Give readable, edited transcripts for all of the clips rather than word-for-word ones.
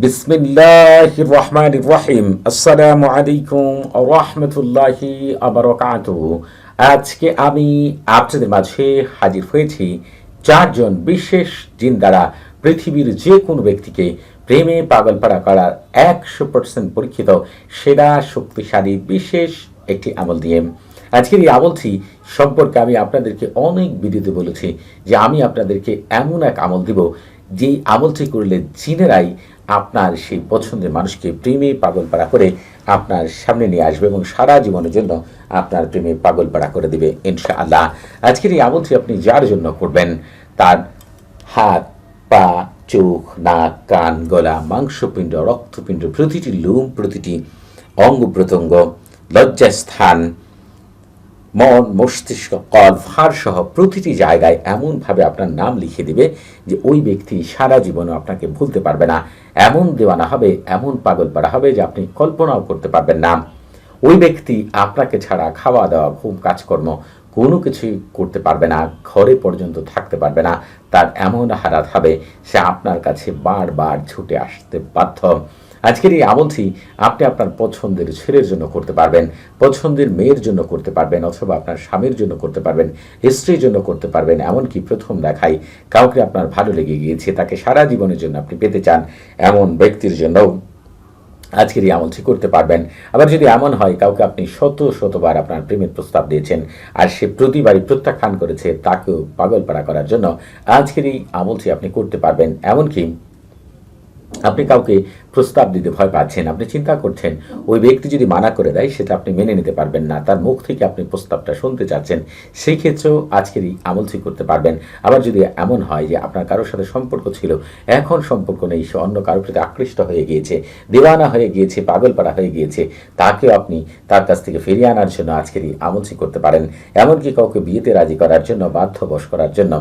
বিসমিল্লাহির রহমানির রহিম। আসসালামু আলাইকুম ওয়া রাহমাতুল্লাহি ওয়া বারাকাতুহু। আজকে আমি আপনাদের মাঝে হাজির হয়েছি চারজন বিশেষ জিন দ্বারা পৃথিবীর যে কোনো ব্যক্তিকে প্রেমে পাগলপাড়া করার 100% পরীক্ষিত সেরা শক্তিশালী বিশেষ একটি আমল দিয়ে। আজকের এই আমলটি সম্পর্কে আমি আপনাদেরকে অনেক ভিডিওতে বলেছি যে আমি আপনাদেরকে এমন এক আমল দিব যেই আমলটি করলে জিনেরাই আপনার সেই পছন্দের মানুষকে প্রেমে পাগলপাড়া করে আপনার সামনে নিয়ে আসবে এবং সারা জীবনের জন্য আপনার প্রেমে পাগলপাড়া করে দিবে ইনশাআল্লাহ। আজকের এই আমলটি আপনি যার জন্য করবেন তার হাত, পা, চোখ, নাক, কান, গলা, মাংসপিণ্ড, রক্তপিণ্ড, প্রতিটি লোম, প্রতিটি অঙ্গ প্রত্যঙ্গ, লজ্জাস্থান, মন, মস্তিষ্ক, কল্প, হাড় সহ প্রতিটি জায়গায় এমনভাবে আপনার নাম লিখে দিবে যে ওই ব্যক্তি সারা জীবনও আপনাকে ভুলতে পারবে না। এমন দেওয়ানা হবে, এমন পাগল পাড়া হবে যে আপনি কল্পনাও করতে পারবেন না। ওই ব্যক্তি আপনাকে ছাড়া খাওয়া দাওয়া, ঘুম, কাজকর্ম কোনো কিছুই করতে পারবে না, ঘরে পর্যন্ত থাকতে পারবে না। তার এমন হারাত হবে সে আপনার কাছে বারবার ছুটে আসতে বাধ্য। আজকের এই আমলটি আপনি আপনার পছন্দের ছেলের জন্য করতে পারবেন, পছন্দের মেয়ের জন্য করতে পারবেন, অথবা আপনার স্বামীর জন্য করতে পারবেন, স্ত্রীর জন্য করতে পারবেন। এমনকি প্রথম দেখায় কাউকে আপনার ভালো লেগে গিয়েছে, তাকে সারা জীবনের জন্য আপনি পেতে চান, এমন ব্যক্তির জন্যও আজকের এই আমলটি করতে পারবেন। আবার যদি এমন হয় কাউকে আপনি শতবার আপনার প্রেমের প্রস্তাব দিয়েছেন আর সে প্রতিবারই প্রত্যাখ্যান করেছে, তাকেও পাগলপাড়া করার জন্য আজকের এই আমলটি আপনি করতে পারবেন। এমনকি আপনি কাউকে প্রস্তাব দিতে ভয় পাচ্ছেন, আপনি চিন্তা করছেন ওই ব্যক্তি যদি মানা করে দেয় সেটা আপনি মেনে নিতে পারবেন না, তার মুখ থেকে আপনি প্রস্তাবটা শুনতে চাচ্ছেন, সেই ক্ষেত্রেও আজকের এই আমলটি করতে পারবেন। আবার যদি এমন হয় যে আপনার কারোর সাথে সম্পর্ক ছিল, এখন সম্পর্ক নেই, সে অন্য কারোর প্রতি আকৃষ্ট হয়ে গিয়েছে, দিওয়ানা হয়ে গিয়েছে, পাগলপাড়া হয়ে গিয়েছে, তাকেও আপনি তার কাছ থেকে ফিরিয়ে আনার জন্য আজকের এই আমলটি করতে পারেন। এমনকি কাউকে বিয়েতে রাজি করার জন্য, বাধ্যবশ করার জন্য,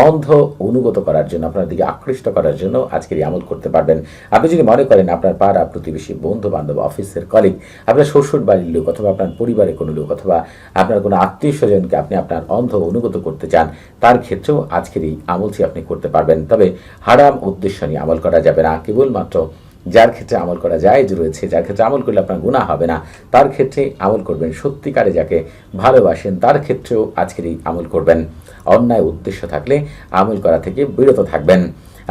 অন্ধ অনুগত করার জন্য, আপনার দিকে আকৃষ্ট করার জন্য আজকের এই আমল করতে পারবেন। আপনি যদি মনে করেন আপনার পাড়া প্রতিবেশী, বন্ধু বান্ধব, অফিসের কলিগ, আপনার শ্বশুর বাড়ির লোক, অথবা আপনার পরিবারের কোনো লোক, অথবা আপনার কোনো আত্মীয় স্বজনকে আপনি আপনার অন্ধ অনুগত করতে চান, তার ক্ষেত্রেও আজকের এই আমলটি আপনি করতে পারবেন। তবে হারাম উদ্দেশ্য নিয়ে আমল করা যাবে না, কেবলমাত্র যার ক্ষেত্রে আমল করা জায়েজ রয়েছে, যার ক্ষেত্রে আমল করলে আপনার গুনাহ হবে না, তার ক্ষেত্রে আমল করবেন। সত্যিকারে যাকে ভালোবাসেন তার ক্ষেত্রেও আজকের এই আমল করবেন। অন্যায় উদ্দেশ্য থাকলে আমল করা থেকে বিরত থাকবেন।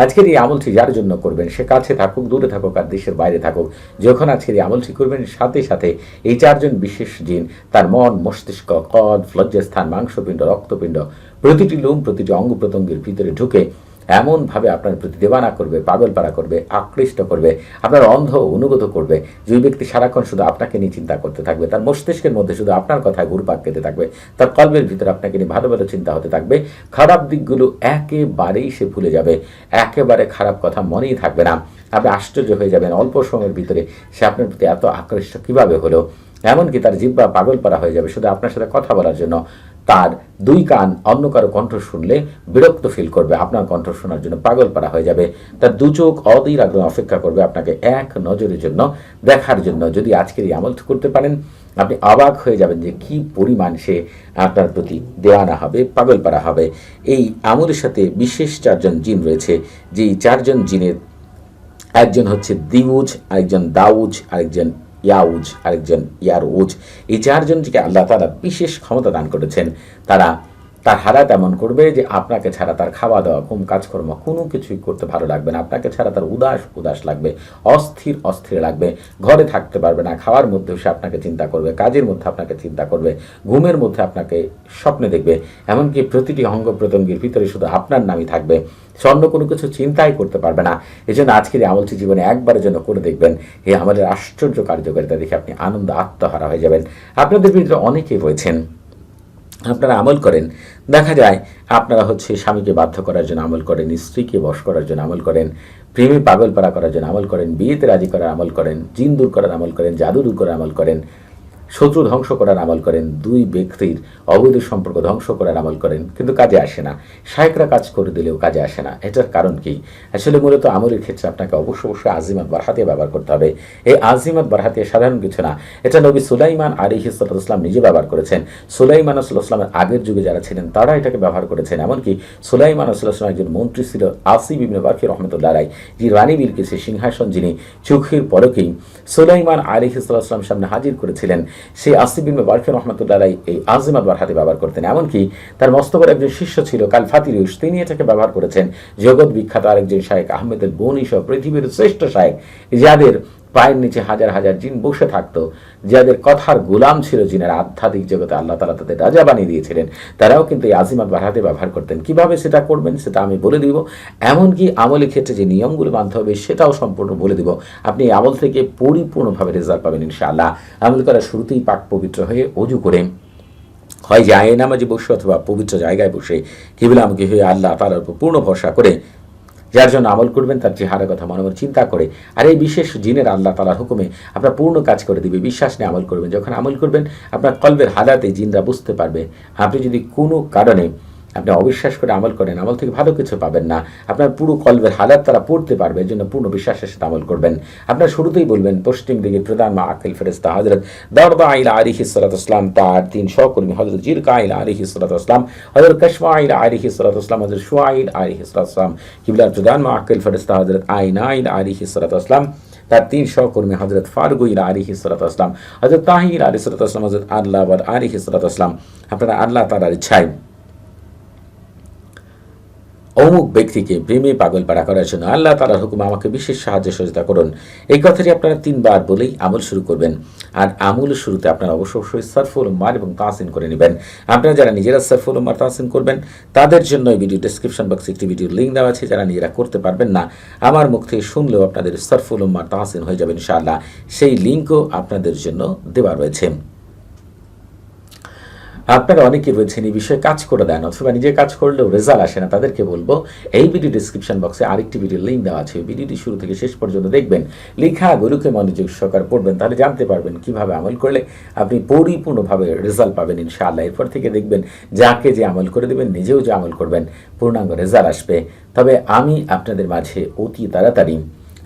আজকের এই আমলটি যার জন্য করবেন, সে কাছে থাকুক, দূরে থাকুক, আর দেশের বাইরে থাকুক, যখন আজকের এই আমলটি করবেন সাথে সাথে এই চারজন বিশেষ জিন তার মন, মস্তিষ্ক, কল্প, লজ্জাস্থান, মাংসপিণ্ড, রক্তপিণ্ড, প্রতিটি লোম, প্রতিটি অঙ্গ প্রত্যঙ্গের ভিতরে ঢুকে এমনভাবে আপনার প্রতি দেওয়ানা করবে, পাগলপাড়া করবে, আকৃষ্ট করবে, আপনার অন্ধ অনুগত করবে, যে ব্যক্তি সারাক্ষণ শুধু আপনাকে নিয়ে চিন্তা করতে থাকবে, তার মস্তিষ্কের মধ্যে শুধু আপনার কথায় ঘুরপাক খেতে থাকবে, তার কল্পের ভিতরে আপনাকে নিয়ে ভালো ভালো চিন্তা হতে থাকবে, খারাপ দিকগুলো একেবারেই সে ভুলে যাবে, একেবারে খারাপ কথা মনেই থাকবে না। আপনি আশ্চর্য হয়ে যাবেন অল্প সময়ের ভিতরে সে আপনার প্রতি এত আকৃষ্ট কীভাবে হলো। এমনকি তার জিহ্বা পাগলপাড়া হয়ে যাবে শুধু আপনার সাথে কথা বলার জন্য। তার দুই কান অন্য কারো কণ্ঠ শুনলে বিরক্ত ফিল করবে, আপনার কণ্ঠ শোনার জন্য পাগলপাড়া হয়ে যাবে। তার দু চোখ অধীর আগ্রহে অপেক্ষা করবে আপনাকে এক নজরের জন্য দেখার জন্য। যদি আজকের এই আমল করতে পারেন, আপনি অবাক হয়ে যাবেন যে কি পরিমাণ সে আপনার প্রতি দেওয়ানা হবে, পাগলপাড়া হবে। এই আমলের সাথে বিশেষ চারজন জিন রয়েছে, যেই চারজন জিনের একজন হচ্ছে দিউজ, আরেকজন দাউজ, আরেকজন ইয়াউজ, আরেকজন ইয়ারউজ। এই চারজনকে আল্লাহ তাআলা বিশেষ ক্ষমতা দান করেছেন। তারা তার হারাত এমন করবে যে আপনাকে ছাড়া তার খাওয়া দাওয়া, ঘুম, কাজকর্ম কোনো কিছুই করতে ভালো লাগবে না। আপনাকে ছাড়া তার উদাস লাগবে, অস্থির লাগবে, ঘরে থাকতে পারবে না, খাওয়ার মধ্যেও সে আপনাকে চিন্তা করবে, কাজের মধ্যে আপনাকে চিন্তা করবে, ঘুমের মধ্যে আপনাকে স্বপ্নে দেখবে, এমনকি প্রতিটি অঙ্গ প্রত্যঙ্গের ভিতরে শুধু আপনার নামই থাকবে, সে অন্য কোনো কিছু চিন্তাই করতে পারবে না। এই জন্য আজকের এই আমলটি জীবনে একবারের জন্য করে দেখবেন। এই আমলের আশ্চর্য কার্যকারিতা দেখে আপনি আনন্দ আত্মহারা হয়ে যাবেন। আপনাদের ভিতরে অনেকেই রয়েছেন আপনারা আমল করেন, দেখা যায় আপনারা স্বামীকে বাধ্য করার জন্য আমল করেন, স্ত্রীকে বশ করার জন্য আমল করেন, প্রেমে পাগলপাড়া করার জন্য আমল করেন, বিয়েতে রাজি করার আমল করেন, জিন দূর করার আমল করেন, জাদু দূর করার আমল করেন, শত্রু ধ্বংস করার আমল করেন, দুই ব্যক্তির অবৈধ সম্পর্ক ধ্বংস করার আমল করেন, কিন্তু কাজে আসে না। শায়েকরা কাজ করে দিলেও কাজে আসে না। এটার কারণ কি? আসলে মূলত আমলের ক্ষেত্রে আপনাকে অবশ্যই আজিমাত বারহাতিয়া ব্যবহার করতে হবে। এই আজিমাত বারহাতিয়া সাধারণ কিছু না, এটা নবী সুলাইমান আলাইহিস সালাম নিজে ব্যবহার করেছেন। সুলাইমান সাল্লামের আগের যুগে যারা ছিলেন তারা এটাকে ব্যবহার করেছেন। এমনকি সুলাইমান সাল্লাম একজন মন্ত্রী ছিল আসিফ ইবনে বারকি রহমতুল্লাহ আলাইহি, যে রানী বিলকিসের সিংহাসন যিনি চোখের পলকেই সুলাইমান আলাইহিস সালামের সামনে হাজির করেছিলেন, সেই আসিফ ইবনে বারকি রহমতুল্লাহ আলাইহি এই আজিমাত বারহাতিয়া ব্যবহার করতেন। এমনকি তার মস্ত বড় একজন শিষ্য ছিল কাল ফাতিরুস, তিনি এটাকে ব্যবহার করেছেন। জগৎ বিখ্যাত আরেকজন শায়েখ আহমেদ গনি সহ পৃথিবীর শ্রেষ্ঠ শায়েখ, যাদের পায়ের নিচে হাজার হাজার জিন বসে থাকতো, যাদের কথার গোলাম ছিল জিনের, আধ্যাত্মিক জগতে আল্লাহ তাআলা তাদের রাজা বানিয়ে দিয়েছিলেন, তারাও কিন্তু এই আজিমাত বারহাতিয়া ব্যবহার করতেন। কিভাবে সেটা করবেন সেটা আমি বলে দিব, এমনকি আমলের ক্ষেত্রে যে নিয়মগুলো মানতে হবে সেটাও সম্পূর্ণ বলে দিব। আপনি এই আমল থেকে পরিপূর্ণভাবে রেজাল্ট পাবেন ইনশাআল্লাহ। আমল করার শুরুতেই পাক পবিত্র হয়ে অজু করে, হয় যে নামাজে বসে অথবা পবিত্র জায়গায় বসে কিবলামুখী হয়ে আল্লাহ তাআলার উপর পূর্ণ ভরসা করে যার জন্য আমল করবেন তার চেহারার কথা মনে মনে চিন্তা করে, আর এই বিশেষ জিনের আল্লাহ তাআলার হুকুমে আপনার পূর্ণ কাজ করে দিবে, বিশ্বাস নিয়ে আমল করবেন। যখন আমল করবেন আপনার কলবের হালাতে জিনরা বুঝতে পারবে আপনি যদি কোনো কারণে আপনি অবিশ্বাস করে আমল করেন, আমল থেকে ভালো কিছু পাবেন না। আপনার পুরো কলবের হালাত তারা পড়তে পারবে, এর জন্য পূর্ণ বিশ্বাসের সাথে আমল করবেন। আপনার শুরুতেই বলবেন পশ্চিম দিকে প্রধান মা আকিল ফেরেশতা হযরত দারদা আলাইহিস সালাতু ওয়াসসালাম, তার তিন সহকর্মী হযরত জিরকা আলাইহিস সালাতু ওয়াসসালাম, হযরত কাশমা আলাইহিস সালাতু ওয়াসসালাম, হযরত শুআইব আলাইহিস সালাতু ওয়াসসালাম, কিবলার প্রধান মা আকিল ফেরেশতা হযরত আইনা আলাইহিস সালাতু ওয়াসসালাম, তার তিন সহকর্মী হযরত ফারুক আলাইহিস সালাতু ওয়াসসালাম, হযরত তাহির আলাইহিস সালাতু ওয়াসসালাম, হযরত আল্লাহ আলাইহিস সালাতু ওয়াসসালাম। আপনারা আল্লাহ তাআলার ইচ্ছায় অমুক ব্যক্তিকে প্রেমে পাগল পাড়া করার জন্য আল্লাহ তাআলার হুকুম আমাকে বিশেষ সাহায্য সহযোগিতা করুন, এই কথাটি আপনারা 3 বার বলেই আমল শুরু করবেন। আর আমলের শুরুতে আপনারা অবশ্যই সরফুল উম্মার এবং তাহসিন করে নেবেন। আপনারা যারা নিজেরা সরফুল উম্মার তাহসিন করবেন তাদের জন্য এই ভিডিও ডেসক্রিপশন বক্সে একটি ভিডিওর লিঙ্ক দেওয়া আছে। যারা নিজেরা করতে পারবেন না, আমার মুখ থেকে শুনলেও আপনাদের সরফুল উম্মার তাহসিন হয়ে যাবে ইনশাআল্লাহ, সেই লিঙ্কও আপনাদের জন্য দেওয়া রয়েছে। আপনারা অনেকে বলছেন এই বিষয়ে কাজ করে দেন অথবা নিজে কাজ করলেও রেজাল্ট আসে না, তাদেরকে বলবো এই ভিডিও ডিসক্রিপশন বক্সে আরেকটি ভিডিওর লিঙ্ক দেওয়া আছে, ভিডিওটি শুরু থেকে শেষ পর্যন্ত দেখবেন, লেখা গুরুকে মনোযোগ সহকারে পড়বেন, তাহলে জানতে পারবেন কিভাবে আমল করলে আপনি পরিপূর্ণভাবে রেজাল্ট পাবেন ইনশাআল্লাহ। এরপর থেকে দেখবেন যাকে যে আমল করে দেবেন, নিজেও যে আমল করবেন, পূর্ণাঙ্গ রেজাল্ট আসবে। তবে আমি আপনাদের মাঝে অতি তাড়াতাড়ি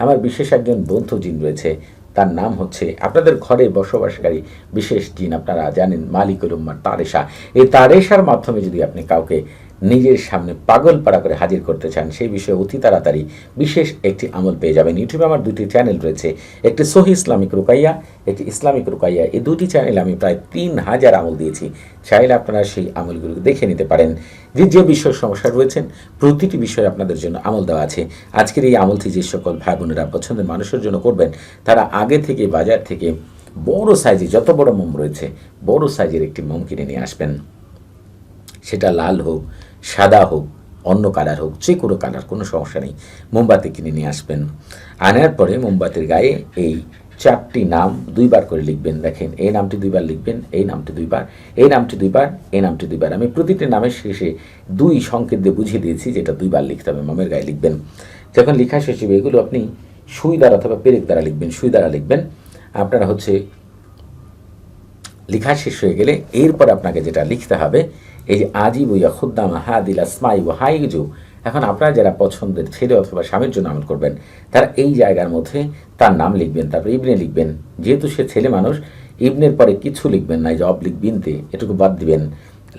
আমার বিশেষ একজন বন্ধু জিন রয়েছে, তার নাম হচ্ছে আপনাদের ঘরে বসবাসকারী বিশেষ জিন, আপনারা জানেন মালিকুল উম্মার তারেশা। এই তারেশার মাধ্যমে যদি আপনি কাউকে নিজের সামনে পাগল পাড়া করে হাজির করতে চান, সেই বিষয়ে অতি তাড়াতাড়ি বিশেষ একটি আমল পেয়ে যাবেন। ইউটিউবে আমার 2টি চ্যানেল রয়েছে, একটি সহি ইসলামিক রুকাইয়া, একটি ইসলামিক রুকাইয়া। এই 2টি চ্যানেলে আমি প্রায় 3000 আমল দিয়েছি, চাইলে আপনারা সেই আমলগুলো দেখে নিতে পারেন। যে বিষয় সমস্যা রয়েছেন প্রতিটি বিষয়ে আপনাদের জন্য আমল দেওয়া আছে। আজকের এই আমলটি যে সকল ভাই বোনেরা পছন্দের মানুষের জন্য করবেন, তারা আগে থেকে বাজার থেকে বড় সাইজে, যত বড় মোম রয়েছে বড় সাইজের একটি মোম কিনে নিয়ে আসবেন। সেটা লাল হোক, সাদা হোক, অন্য কালার হোক, যে কোনো কালার, কোনো সমস্যা নেই। মোমবাতি কিনে নিয়ে আসবেন। আনার পরে মোমবাতির গায়ে এই 4টি নাম 2 বার করে লিখবেন। দেখেন, এই নামটি 2 বার লিখবেন, এই নামটি 2 বার, এই নামটি 2 বার, এই নামটি 2 বার। আমি প্রতিটি নামের শেষে 2 সংকেত দিয়ে বুঝিয়ে দিয়েছি যেটা 2 বার লিখতে হবে, মোমের গায়ে লিখবেন। যখন লেখা শেষ হবে এগুলো আপনি সুই দ্বারা অথবা পেরেক দ্বারা লিখবেন, সুই দ্বারা লিখবেন। আপনারা হচ্ছে লেখা শেষ হয়ে গেলে এরপর আপনাকে যেটা লিখতে হবে, এই যে আজিব ইয়া খুদ্দাম হাদিল আসমাই ও হাইজু। এখন আপনারা যারা পছন্দের ছেলে অথবা স্বামীর জন্য আমল করবেন, তারা এই জায়গার মধ্যে তার নাম লিখবেন, তারপর ইবনে লিখবেন। যেহেতু সে ছেলে মানুষ, ইবনের পরে কিছু লিখবেন না, এই যে অবলিক বিনতে এটুকু বাদ দিবেন।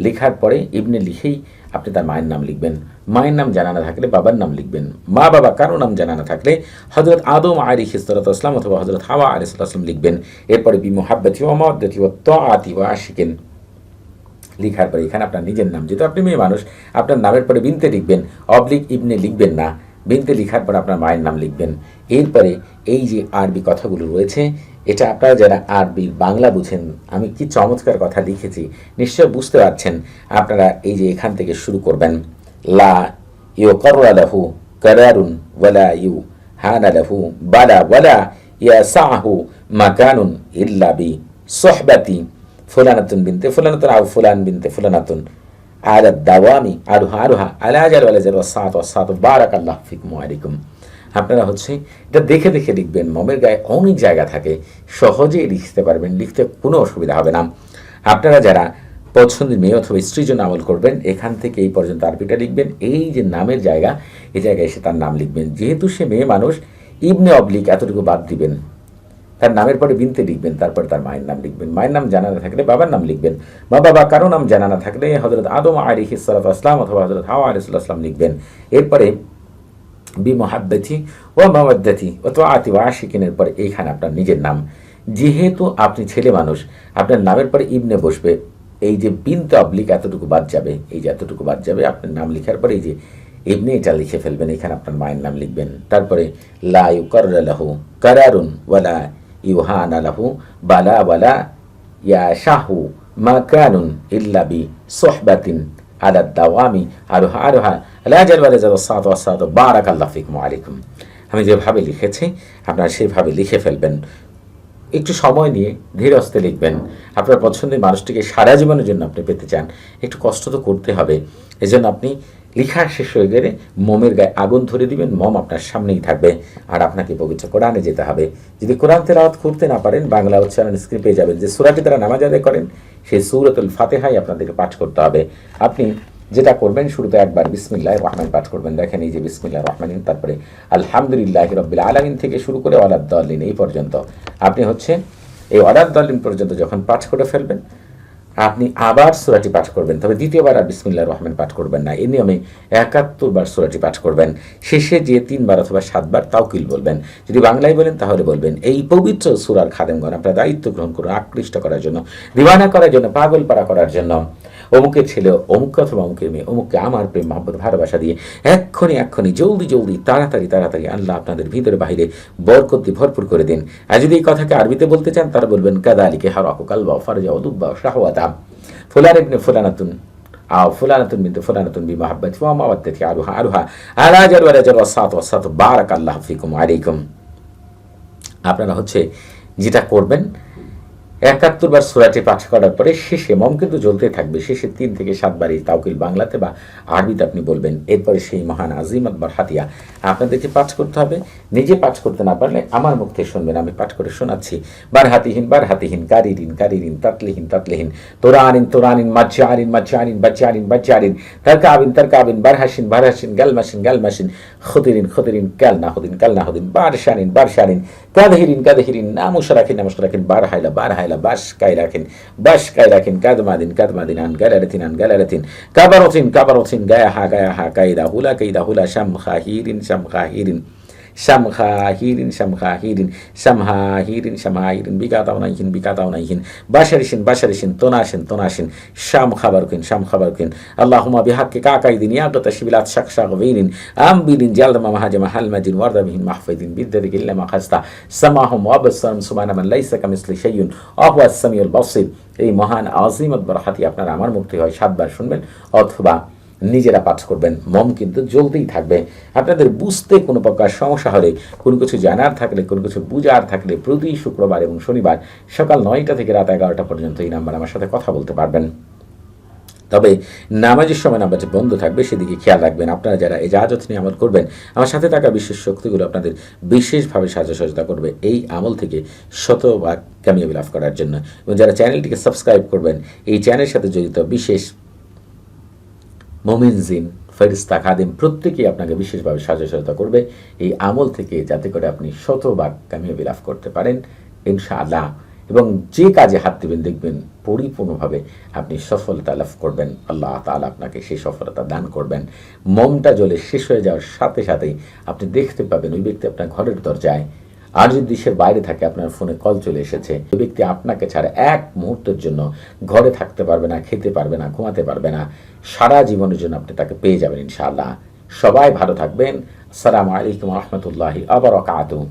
লেখার পরে ইবনে লিখেই আপনি তার মায়ের নাম লিখবেন। মায়ের নাম জানা না থাকলে বাবার নাম লিখবেন। মা বাবা কারো নাম জানা না থাকলে হযরত আদম আলাইহিস সালাতু ওয়াসসালাম অথবা হযরত হাওয়া আলাইহিস সালাম লিখবেন। এরপরে বি মুহাব্বতি ওয়া মাওয়াদ্দাতি ওয়া তাআতি ওয়া আশিকিন লিখার পরে এখানে আপনার নিজের নাম, যেহেতু আপনি মেয়ে মানুষ, আপনার নামের পরে বিনতে লিখবেন, অবলিক ইবনে লিখবেন না। বিনতে লিখার পর আপনার মায়ের নাম লিখবেন। এরপরে এই যে আরবি কথাগুলো রয়েছে, এটা আপনারা যারা আরবি বাংলা বুঝেন, আমি কি চমৎকার কথা লিখেছি নিশ্চয় বুঝতে পারছেন। আপনারা এই যে এখান থেকে শুরু করবেন, লা ইউকাররা লাহু কারারুন ওয়ালা ইউ হানা লাহু বালা ওয়ালা ইয়াসাহু মাকানুন ইল্লা বি সুহবাতি ফুলানাতুন বিনতে ফুলানাতুন আও ফুলান বিনতে ফুলানাতুন আলা দাওয়ামি আরুহা আরুহা আলা আজাল ওয়ালা জাল ওয়াসাত ওয়াসাত বারাকাল্লাহু ফিকুম ওয়া আলাইকুম। আপনারা হচ্ছে এটা দেখে দেখে লিখবেন। মমের গায়ে অনেক জায়গা থাকে, সহজেই লিখতে পারবেন, লিখতে কোনো অসুবিধা হবে না। আপনারা যারা পছন্দের মেয়ে অথবা স্ত্রীর জন্য আমল করবেন, এখান থেকে এই পর্যন্ত আরবিটা লিখবেন। এই যে নামের জায়গা, এই জায়গায় এসে তার নাম লিখবেন। যেহেতু সে মেয়ে মানুষ, ইবনে অবলিক এতটুকু বাদ দিবেন। তার নামের পরে বিনতে লিখবেন, তারপরে তার মায়ের নাম লিখবেন। মায়ের নাম জানা না থাকলে বাবার নাম লিখবেন। বাবা বা কারো নাম জানা না থাকলে হযরত আদম আলাইহিস সালাতু ওয়াসসালাম অথবা হযরত হাওয়া আলাইহিস সালাম লিখবেন। এরপরে বিমহাব্বতি ও মাওয়াদ্দাতি ও তাআতি ওয়া আশিকিনের পরে এইখানে আপনার নিজের নাম। যেহেতু আপনি ছেলে মানুষ, আপনার নামের পরে ইবনে বসবে, এই যে বিনতে অবলিক এতটুকু বাদ যাবে, এই যে এতটুকু বাদ যাবে। আপনার নাম লেখার পরে এই যে ইবনে এটা লিখে ফেলবেন, এখানে আপনার মায়ের নাম লিখবেন। তারপরে লা ইউকাররা লাহু কারারুন ওয়ালা ইউহানা লাহু বালা ওয়ালা ইয়াশাহু মাকানুন ইল্লা বি সুহবাতিন আলা দাওয়ামি আরোহা আরোহা লাজাল ওয়ালাজাল ওয়াসাত ওয়াসাত বারাকাল্লাহু ফিকুম ওয়া আলাইকুম। আমি যেভাবে লিখেছি আপনারা সেভাবে লিখে ফেলবেন। একটু সময় নিয়ে ধীরে আস্তে লিখবেন। আপনার পছন্দের মানুষটিকে সারা জীবনের জন্য আপনি পেতে চান, একটু কষ্ট তো করতে হবে। এজন্য আপনি লেখা শেষ হয়ে গেলে মোমের গায়ে আগুন ধরে দিবেন, মোম আপনার সামনেই থাকবে। আর আপনাকে পবিত্র কোরআনে যেতে হবে। যদি কোরআন তেলাওয়াত করতে না পারেন, বাংলা উচ্চারণ স্ক্রিন পেয়ে যাবেন। যে সূরাটি তারা নামাজ আদায় করেন, সেই সূরাতুল ফাতিহাই আপনাদেরকে পাঠ করতে হবে। আপনি যেটা করবেন, শুরুতে একবার বিসমিল্লাহির রহমান পাঠ করবেন। দেখেন এই যে বিসমিল্লাহির রহমানিন, তারপরে আলহামদুলিল্লাহি রাব্বিল আলামিন থেকে শুরু করে ওয়ালাদ-দাল্লিন এই পর্যন্ত আপনি হচ্ছে এই ওয়ালাদ-দাল্লিন পর্যন্ত যখন পাঠ করে ফেলবেন, আপনি আবার সূরাটি পাঠ করবেন। তবে দ্বিতীয়বার আর বিসমিল্লাহির রহমান পাঠ করবেন না। এই নিয়মে ৭১ বার সূরাটি পাঠ করবেন। শেষে যে ৩ বার অথবা ৭ বার তাওকিল বলবেন। যদি বাংলায় বলেন তাহলে বলবেন। এই পবিত্র সূরার খাদেমগণ আপনার দায়িত্ব গ্রহণ করুন, আকৃষ্ট করার জন্য, দিওয়ানা করার জন্য, পাগল পাড়া করার জন্য। অমুকের ছেলে অমুক অথবা অমুকের মেয়ে অমুককে আমার প্রেম মহব্বত ভালোবাসা দিয়ে এক্ষুনি জলদি তাড়াতাড়ি আল্লাহ আপনাদের ভিতরে বাহিরে বরকত দিয়ে ভরপুর করে দিন। আর যদি এই কথাকে আরবিতে বলতে চান, তারা বলবেন কাযালিকা হারাকু কালবা ফারজা ওদুব্বা শাহওয়াতা ফুলান ইবনে ফুলানাতুন আও ফুলানাতুন বিনতু ফুলানাতুন বিমাহাব্বাতি ওয়া মাওয়াদ্দাতি আরুহা আরুহা আলা জাল ওয়া রাজাল ওয়াসাত ওয়াসাত বারাকাল্লাহু ফিকুম ওয়া আলাইকুম। আপনারা হচ্ছে যেটা করবেন, ৭১ বার সূরাটি পাঠ করার পরে শেষে মম কিন্তু জ্বলতে থাকবে। শেষে ৩ থেকে ৭ বার এই তাওকিল বাংলাতে বা আরবিতে আপনি বলবেন। এরপরে সেই মহান আজিমত বারহাতিয়া আপনাদেরকে পাঠ করতে হবে। নিজে পাঠ করতে না পারলে আমার মুখ থেকে শুনবেন, আমি পাঠ করে শোনাচ্ছি। বারহাতিহীন কারিরিন তাতলিহীন তোরানিন মাজ্জারিন তারকাবিন বারহাসিন গালমাসিন খুদিরিন কালনাহুদিন বারশানিন কাদহিরিন নামুশরাকিন বারহাইলা বাস কাইরাকিন কাদমাদিন আন গালারাতিন কাবারতিন গায়াহা কাইদা হুলা শামখাহিরিন বিকাতাউনাইহিন বাশারিসিন তোনাসিন শাম খাবারকিন আল্লাহুম্মা বিহাক্কি কাকাইদিন ইয়াগতা শিবিলাত শাকশাগবিনিন আমবিলিন জালমা মাহাজামা হালমাজিন ওয়ারদাবিহিন মাহফাইদিন বিদ্দাদিক ইল্লা মা খাস্তা সামাহুম ওয়াবসারুম সুবহানা মান লাইসা কামিসলি শাইউন ওয়া হুয়াস সামিউল বাসীর। এই মহান আজিমত বরহাতি আপনারা আমার মুখ থেকে হয় ৭ বার শুনবেন অথবা নিজেরা পাঠ করবেন। মম কিন্তু জ্বলতেই থাকবে। আপনাদের বুঝতে কোনো প্রকার সমস্যা হলে, কোনো কিছু জানার থাকলে, কোনো কিছু বুঝার থাকলে প্রতি শুক্রবার এবং শনিবার সকাল ৯টা থেকে রাত ১১টা পর্যন্ত এই নাম্বার আমার সাথে কথা বলতে পারবেন। তবে নামাজের সময় নামাজ বন্ধ থাকবে, সেদিকে খেয়াল রাখবেন। আপনারা যারা ইজাজত নিয়ে আমল করবেন, আমার সাথে থাকা বিশেষ শক্তিগুলো আপনাদের বিশেষভাবে সাহায্য সহযোগিতা করবে এই আমল থেকে শতভাগ কামিয়াবি লাভ করার জন্য। এবং যারা চ্যানেলটিকে সাবস্ক্রাইব করবেন, এই চ্যানেলের সাথে জড়িত বিশেষ মোমিন জিন ফেরেশতা খাদেম প্রত্যেকেই আপনাকে বিশেষভাবে সাহায্য সহযোগিতা করবে এই আমল থেকে, যাতে করে আপনি শতভাগ কামিয়াবি লাভ করতে পারেন ইনশাআল্লাহ। এবং যে কাজে হাত দেবেন দেখবেন পরিপূর্ণভাবে আপনি সফলতা লাভ করবেন। আল্লাহ তাআলা আপনাকে সেই সফলতা দান করবেন। মমটা জ্বলে শেষ হয়ে যাওয়ার সাথে সাথেই আপনি দেখতে পাবেন ওই ব্যক্তি আপনার ঘরের দরজায়। আর যদি দেশের বাইরে থাকে, আপনার ফোনে কল চলে এসেছে, ওই ব্যক্তি আপনাকে ছাড়া এক মুহূর্তের জন্য ঘরে থাকতে পারবে না, খেতে পারবে না, ঘুমাতে পারবে না। সারা জীবনের জন্য আপনি তাকে পেয়ে যাবেন ইনশাআল্লাহ। সবাই ভালো থাকবেন। আসসালামু আলাইকুম ওয়া রাহমাতুল্লাহি ওয়া বারাকাতুহু।